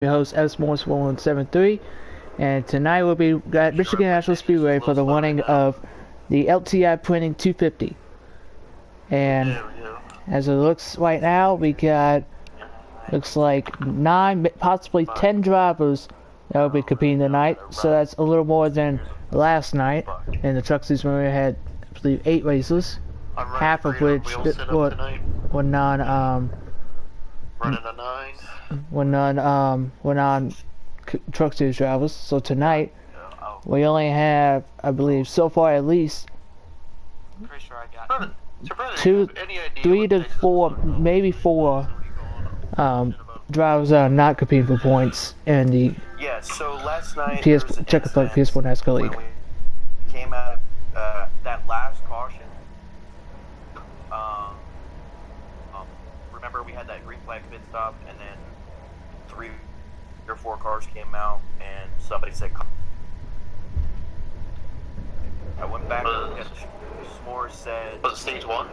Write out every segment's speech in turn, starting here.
Your host S Morse 1173, and tonight we'll be at Michigan National Speedway for the running of the LTI Printing 250. And as it looks right now, we got looks like 9, possibly 10 drivers that will be competing tonight. So that's a little more than last night. In the truck season, we had, I believe, 8 races, half of which were non running a 9. We're non truck series drivers. So tonight we only have, I believe, so far at least three to four, maybe 4 drivers that are not competing for points in the So last night Checkered PS4 Nascar League. We came out that last caution. Remember we had that green flag pit stop, and then 3 or 4 cars came out, and somebody said. I went back and looked at the S'mores said. Was it stage 1?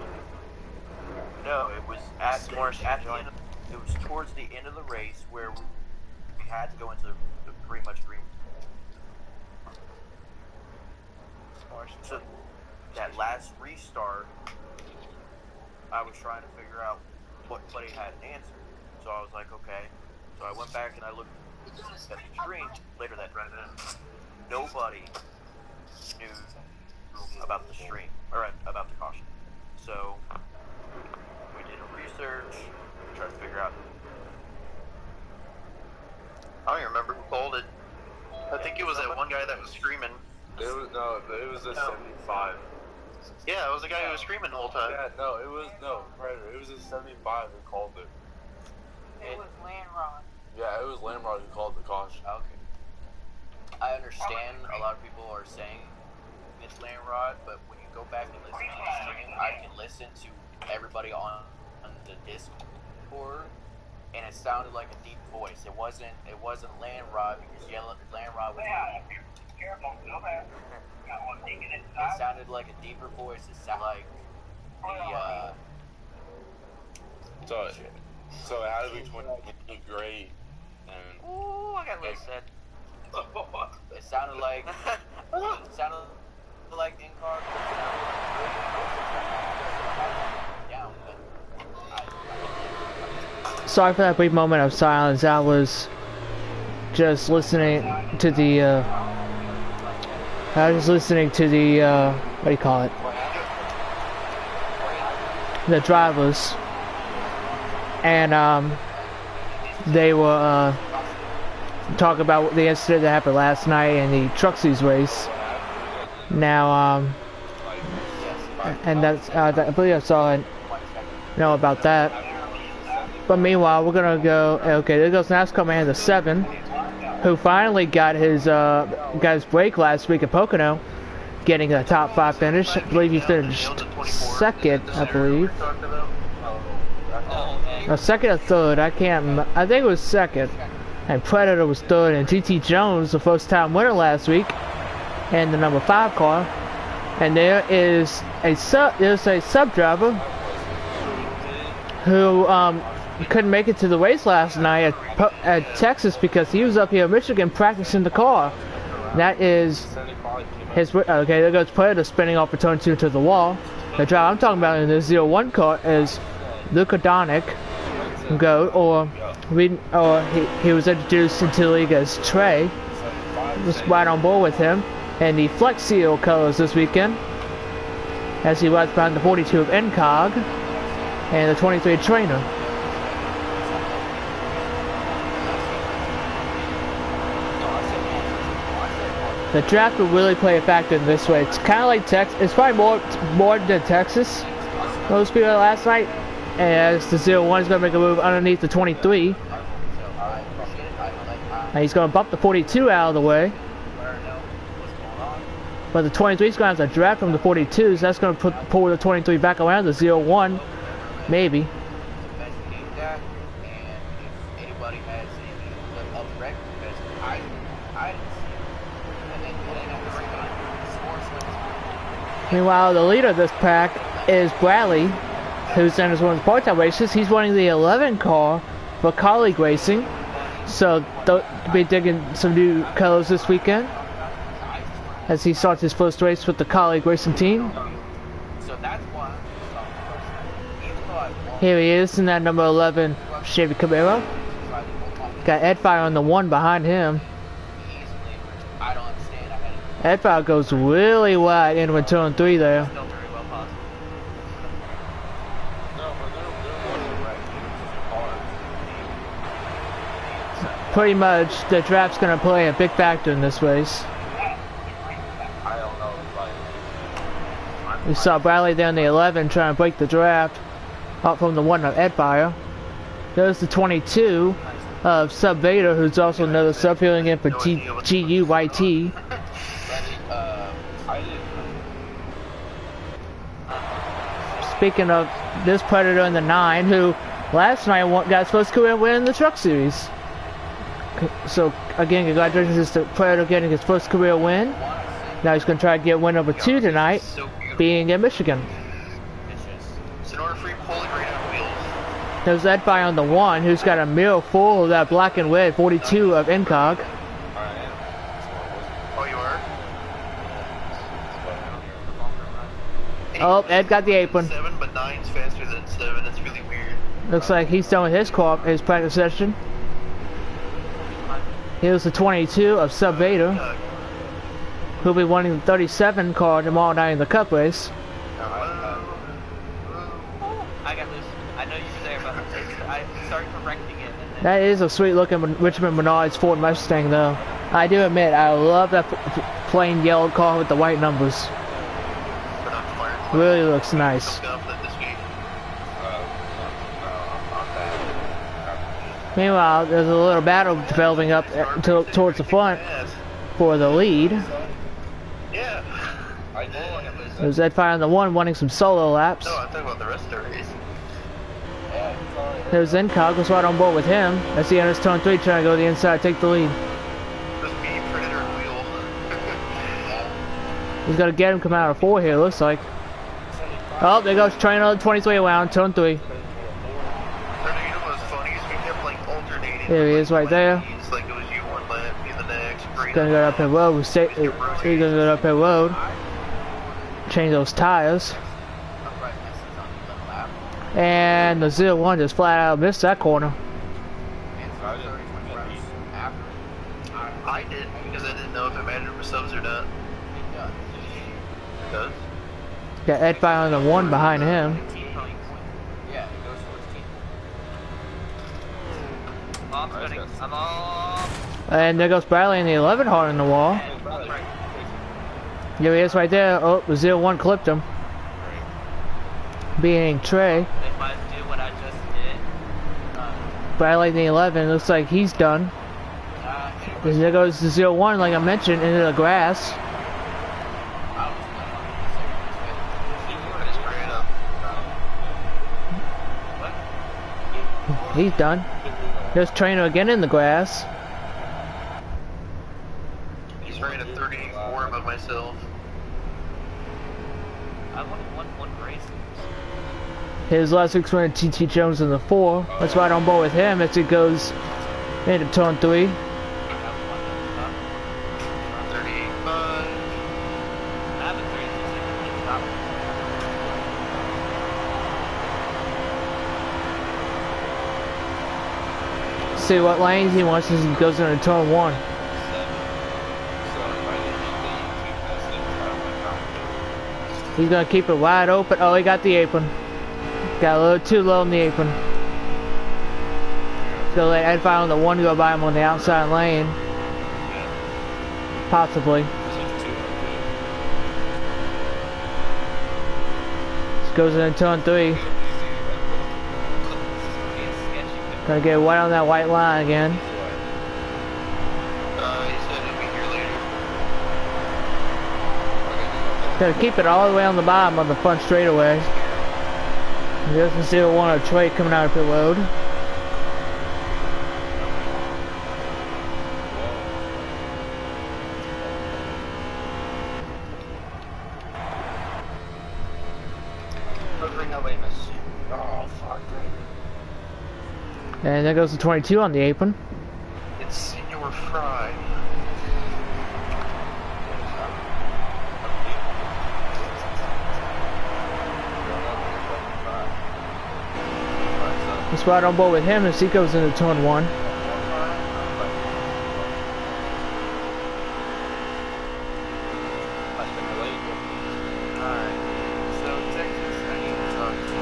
No, it was at S'mores at the end. It was towards the end of the race where we had to go into the pretty much green. So that last restart, I was trying to figure out what buddy had an answer. So I was like, okay. So I went back and I looked at the screen later that night. Nobody knew about the stream, or about the caution. So we did a research, tried to figure out. I don't even remember who called it. I think it was that one guy that was screaming. It was a 75. Yeah, it was the guy who was screaming the whole time. Yeah, Predator. It was a 75 who called it. It was Landrod. Yeah, it was Landrod who called the caution. Okay. I understand a lot of people are saying it's Landrod, but when you go back and listen to the stream, I can listen to everybody on the Discord, and it sounded like a deep voice. It wasn't Landrod because Landrod was. It sounded like a deeper voice. It sounded like the So it had to be 20 great. And ooh, I got a little sad. It sounded like in-car. Sorry for that brief moment of silence. I was just listening to the what do you call it? The drivers. And they were talking about the incident that happened last night in the truck series race. Now, and that's I believe I saw know about that. But meanwhile, we're gonna go. Okay, there goes NASCAR man, the 7, who finally got his break last week at Pocono, getting a top 5 finish. I believe he finished 2nd. I believe. No, 2nd or 3rd. I can't. I think it was 2nd. And Predator was 3rd, and GT Jones, the first-time winner last week, and the number 5 car. And there is a sub driver who couldn't make it to the race last night at Texas because he was up here in Michigan practicing the car. That is his. Okay, there goes Predator spinning off a turn 2 to the wall. The driver I'm talking about in the 01 car is Luka Donick. He was introduced into the league as Trey. Was right on board with him in the Flex Seal colors this weekend, as he rides behind the 42 of NCOG and the 23 Trainer. The draft will really play a factor in this way. It's kind of like Texas. It's probably more than Texas. Most people last night, as the 01 is going to make a move underneath the 23. And he's going to bump the 42 out of the way. But the 23 is going to have to draft from the 42, so that's going to pull the 23 back around the 01. Maybe. Meanwhile, the leader of this pack is Bradley, who's in one of the part-time races. He's running the 11 car for Colleague Racing. So they'll be digging some new colors this weekend as he starts his first race with the colleague racing team. So that's why even though I won't Here he is in that number 11 Chevy Camaro. try to hold on Got Edfire on the 1 behind him. easily, I don't understand. I had Edfire goes really wide into turn 3 there. Still very well possible. No, but they're working right here. Pretty much the draft's going to play a big factor in this race. I don't know, like, We saw Bradley there in the 11 trying to break the draft up from the 1 of Edfire. There's the 22 of Sub Vader, who's also another sub filling in for GUYT. I didn't. Speaking of this Predator in the 9, who last night got his first career win in the Truck Series. So again, congratulations to Predator getting his first career win. Now he's going to try to get win number 2 tonight, So beautiful. being in Michigan. Sonora free pulling right on wheels. There's Edfire on the 1, who's got a mirror full of that black and red 42 of Incog. I am. Oh, you are? Oh, Ed got the apron. 7, but 9's faster than 7. That's really weird. Looks like he's done with his practice session. Here's the 22 of Sub Vader, who'll be winning the 37 car tomorrow night in the Cup race. I got this. I know you were there, but I'm sorry for wrecking it. That is a sweet looking Richmond Menards Ford Mustang though. I do admit, I love that plain yellow car with the white numbers. Really looks nice. Meanwhile, there's a little battle developing up towards the front for the lead. Yeah. I did. There's Edfire on the 1 wanting some solo laps. No, I'm talking about the rest of the race. There's Incog, was right on board with him as he enters turn 3 trying to go to the inside, take the lead. Just me, Predator, and Wheel. He's got to get him come out of 4 here, looks like. Oh, there goes trying another 23 around, turn 3. You know what's funny is we kept like alternating. There he is right there. It's like it was you one lap, me the next. Gonna go uphill road. He's gonna go uphill road. Change those tires. And the 01 just flat out missed that corner. I did because I didn't know if it mattered for subs or not. It does. Got Edfire on the 1 behind him. Yeah, it goes towards team. I'm spinning. I'm off. And there goes Bradley in the 11 hard in the wall. There he is right there. Oh, the 01 clipped him. Being Trey. If I do what I just did, Bradley in the 11, looks like he's done. And there goes the 01, like I mentioned, into the grass. He's done. There's Trainer again in the grass. he's ran a 34 above myself. I won one race. His last week's winner, TT Jones in the 4. Let's ride on board with him as he goes into turn 3. 35. See what lanes he wants as he goes into turn 1. He's gonna keep it wide open. Oh, he got the apron. Got a little too low in the apron. So let Edfire on the 1 go by him on the outside lane. Possibly. This goes into turn 3. Gonna get white on that white line again. He said he'll be here later. Gonna keep it all the way on the bottom of the front straightaway. He doesn't see the 1 or Trey coming out of pit road. And there goes the 22 on the apron. we're fried. The spot on board with him as he goes into turn 1. Alright. So, Texas, I need to talk to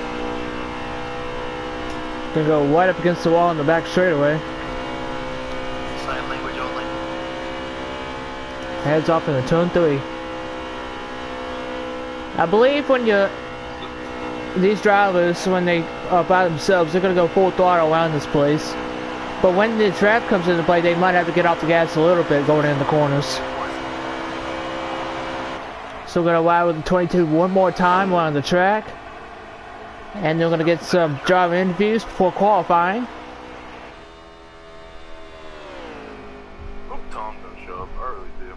you. Gonna go right up against the wall in the back straightaway. Sign language only. Heads off into turn 3. I believe when these drivers, when they are by themselves, they're gonna go full throttle around this place. But when the trap comes into play, they might have to get off the gas a little bit going in the corners. So we're gonna ride with the 22 one more time around the track. And they're gonna get some driver interviews before qualifying. Hope Tom don't show up. I really do.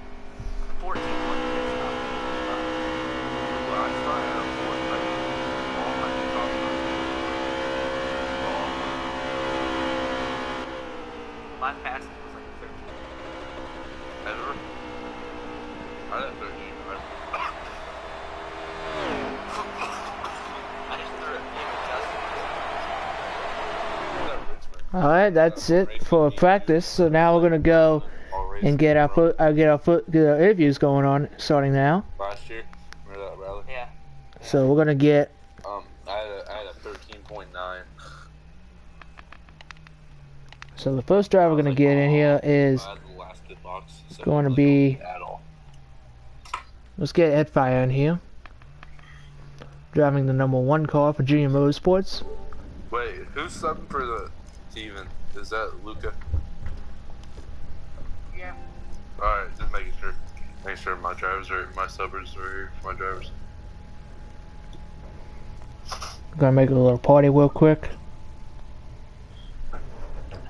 14 Well, I started at 4. All I can talk about. My passing was like 13. Ever? I had 13. I just threw it in Alright, that's it for practice. So now we're gonna go and get our interviews going on starting now. Last year, remember that rally? Yeah. So we're gonna get I had a 13.9. so the first driver we're gonna get in here is I had the last pit box, so going to it be, wasn't at all. let's get Ed Fire in here. Driving the number 1 car for Junior Motorsports. Wait, who's subbing for the Steven? Is that Luca? Yeah. Alright, just making sure. Make sure my drivers are, my subbers are here for my drivers. Gonna make a little party real quick.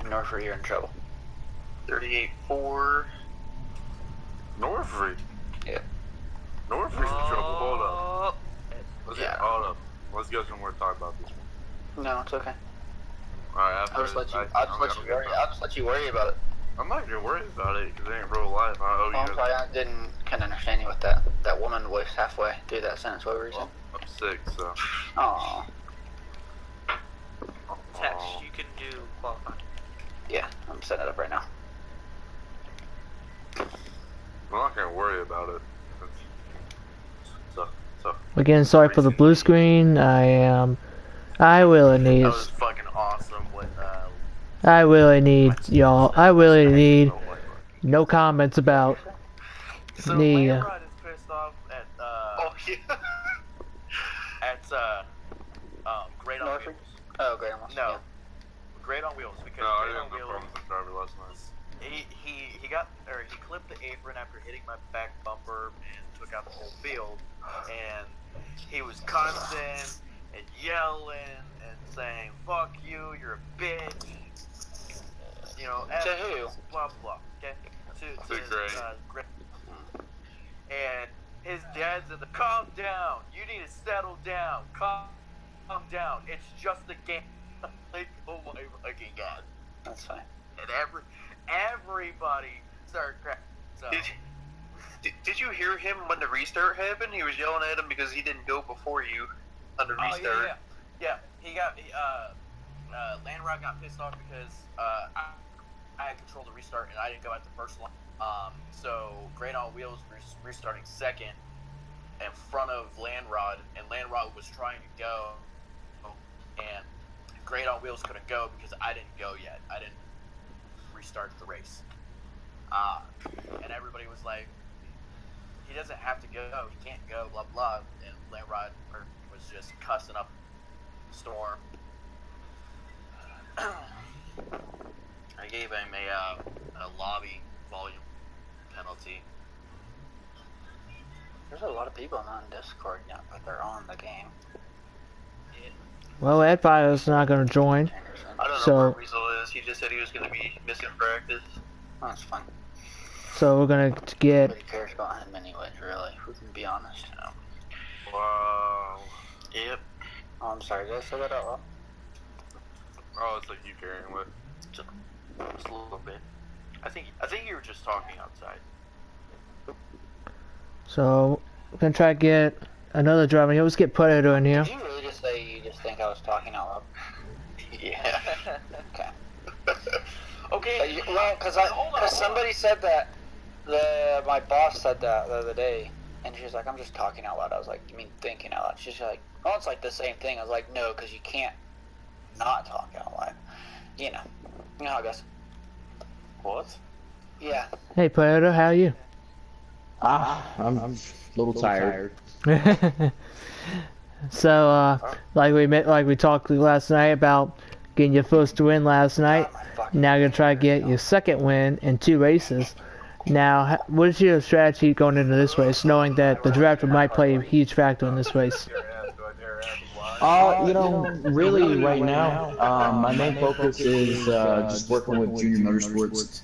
Norfolk, you're in trouble. 38-4. Norfrey? Yeah. Norfrey's in trouble, hold up. Yeah. Hold up. Let's go somewhere to talk about this one. No, it's okay. Alright, I'll just let you worry about it. I'm not gonna worry about it because it ain't real life. I owe you. I'm sorry, I couldn't understand you with that woman voice halfway through that sentence. What were you saying? Well, I'm sick, so. Aww. Text, you can do qualifying. Yeah, I'm setting it up right now. I'm not gonna worry about it. So. Again, sorry for the blue screen. I really need. That was fucking awesome when I really need y'all. I really need no comments about so the. Landrod is pissed off at Great on Wheels. Oh, Great on Wheels. No, yeah. Great on Wheels because No, I Great didn't on have no Wheels. problems with driver last night. He clipped the apron after hitting my back bumper and took out the whole field, and he was constant and yelling and saying "fuck you, you're a bitch," you know. To who? Blah blah. Okay. To Great. And his dad's at the calm down. You need to settle down. Calm down. It's just a game. Like, oh my fucking god. That's fine. And everybody started cracking. So. Did you hear him when the restart happened? He was yelling at him because he didn't go before you on the restart. Yeah. He got Landrod got pissed off because I had control of the restart and I didn't go at the first line. So Great on Wheels was restarting second in front of Landrod, and Landrod was trying to go, and Great on Wheels couldn't go because I didn't go yet. I didn't restart the race. And everybody was like, he doesn't have to go, he can't go, blah blah. And Landrod was just cussing up the storm. I gave him a lobby volume penalty. There's a lot of people on Discord now, but they're on the game. Well, Ed Fire's not going to join. I don't know So- where Weasel is. He just said he was going to be missing practice. Oh, that's fun. So we're going to get. Nobody cares about him anyways, really. We can be honest. Wow. Yep. Oh, I'm sorry. Did I say that out loud? Oh, it's like you carrying with. Just a little bit. I think you were just talking outside. So we're gonna try to get another driver. Let's get Predator in here. Did you really just say you just think I was talking out loud? Yeah. Okay. Okay. Well, because somebody said that, my boss said that the other day, and she was like, I'm just talking out loud. I was like, you mean thinking out loud? She's like, oh, it's like the same thing. I was like, no, because you can't not talk out loud. You know how it goes. What? Yeah. Hey Predator, how are you? I'm a little tired. So like we talked last night about getting your first win last night. Now you're gonna try to get your second win in 2 races. Now, what is your strategy going into this race, knowing that the draft might play a huge factor in this race? Really right now, my main focus is just working with Junior Motorsports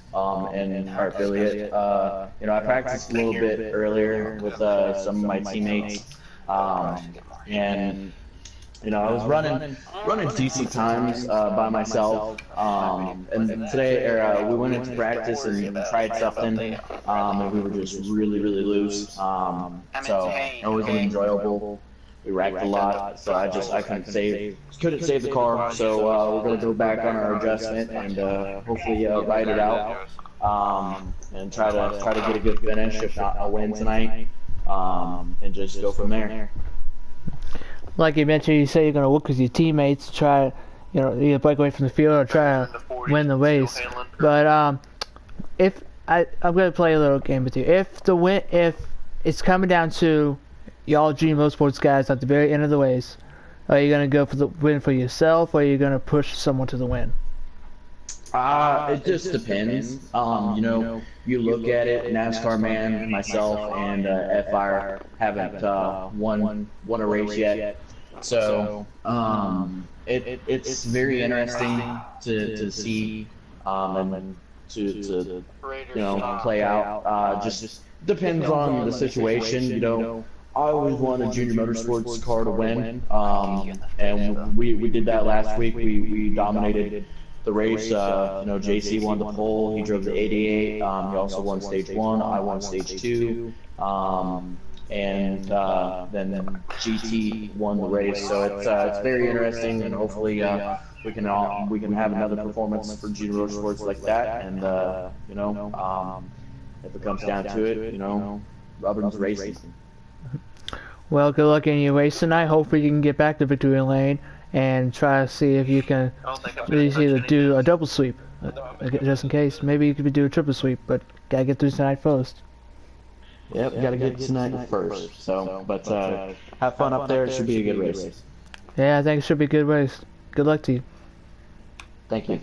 and our affiliate. I practiced a little bit earlier with some of my teammates, and I was running decent times by myself. And today, we went into practice and tried something, and we were just really loose. So it was enjoyable. We racked a lot, so I couldn't save the car. So we're gonna go back on our adjustment and hopefully ride it out, and try to get a good finish, if not a win tonight, and just go from there. Like you mentioned, you say you're gonna work with your teammates to try, either break away from the field or try to win the race. But I'm gonna play a little game with you. If it's coming down to y'all Junior Motorsports guys at the very end of the race, are you gonna go for the win for yourself, or are you gonna push someone to the win? It just depends. You look at it, NASCAR man, myself, and FIRE haven't won a race yet. So it's very interesting to see and to play out. Just depends on the situation. I always want a Junior Motorsports car to win, and we did that last week. We dominated the race. JC won the pole. He drove the 88. He also won stage 1. I won stage 2. And then GT won the race. So it's very interesting, and hopefully we can have another performance for Junior Motorsports like that. And if it comes down to it, Robin's racing. Well, good luck in your race tonight. Hopefully you can get back to victory lane and try to see if you can either do a double sweep, just in case. Maybe you could do a triple sweep, but gotta get through tonight first. Yep, gotta get tonight first. So, but have fun up there. It should be a good race. Yeah, I think it should be a good race. Good luck to you. Thank you.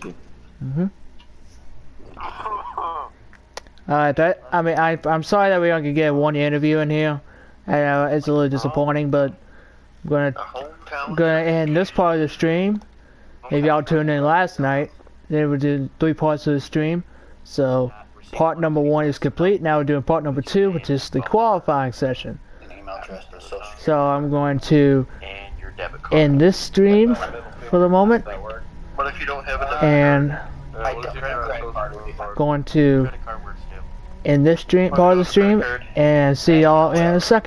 Alright, I'm sorry that we only could get one interview in here. It's a little disappointing, but I'm gonna end this part of the stream. If y'all tuned in last night, they were doing 3 parts of the stream. So part number 1 is complete. Now we're doing part number 2, which is the qualifying session. So I'm going to end this stream for the moment, and going to end this part of the stream, and see y'all in a second.